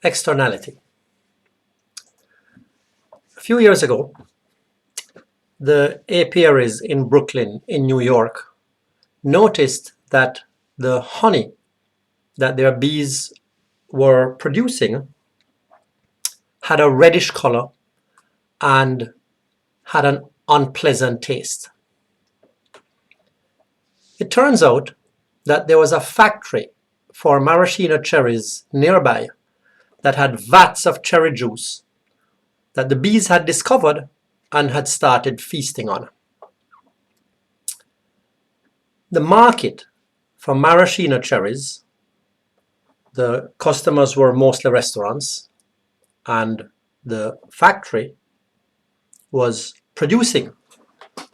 Externality. A few years ago, the apiaries in Brooklyn, in New York, noticed that the honey that their bees were producing had a reddish color and had an unpleasant taste. It turns out that there was a factory for maraschino cherries nearby that had vats of cherry juice that the bees had discovered and had started feasting on. The market for maraschino cherries, the customers were mostly restaurants, and the factory was producing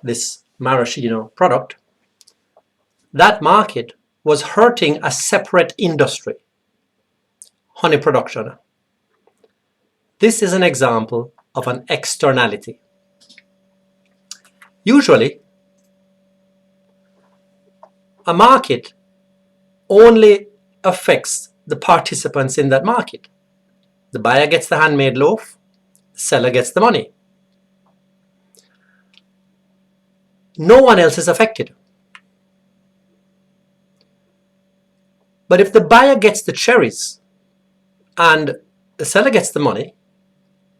this maraschino product. That market was hurting a separate industry, honey production. This is an example of an externality. Usually, a market only affects the participants in that market. The buyer gets the handmade loaf, the seller gets the money. No one else is affected. But if the buyer gets the cherries and the seller gets the money,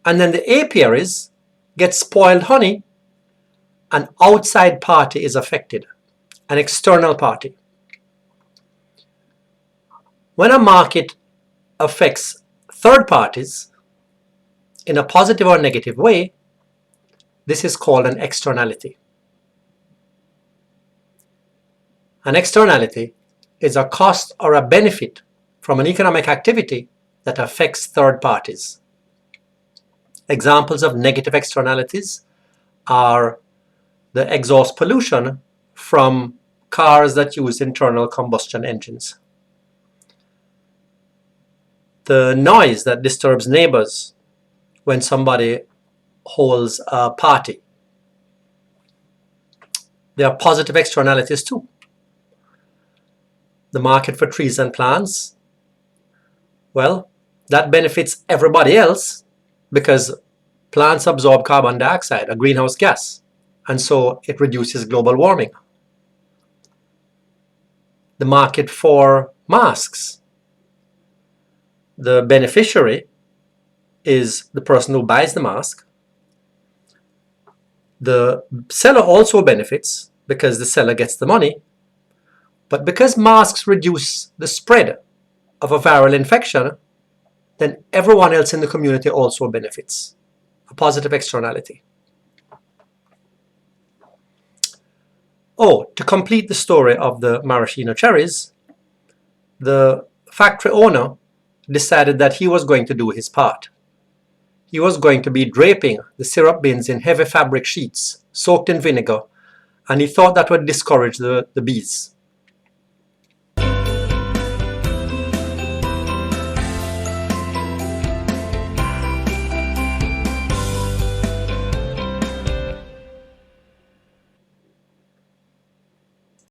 and then the apiaries get spoiled honey, an outside party is affected, an external party. When a market affects third parties in a positive or negative way, this is called an externality. An externality is a cost or a benefit from an economic activity that affects third parties. Examples of negative externalities are the exhaust pollution from cars that use internal combustion engines, the noise that disturbs neighbors when somebody holds a party. There are positive externalities too. The market for trees and plants, well, that benefits everybody else because plants absorb carbon dioxide, a greenhouse gas, and so it reduces global warming. The market for masks, the beneficiary is the person who buys the mask. The seller also benefits because the seller gets the money. But because masks reduce the spread of a viral infection, then everyone else in the community also benefits. A positive externality. Oh, to complete the story of the maraschino cherries, the factory owner decided that he was going to do his part. He was going to be draping the syrup bins in heavy fabric sheets soaked in vinegar, and he thought that would discourage the bees.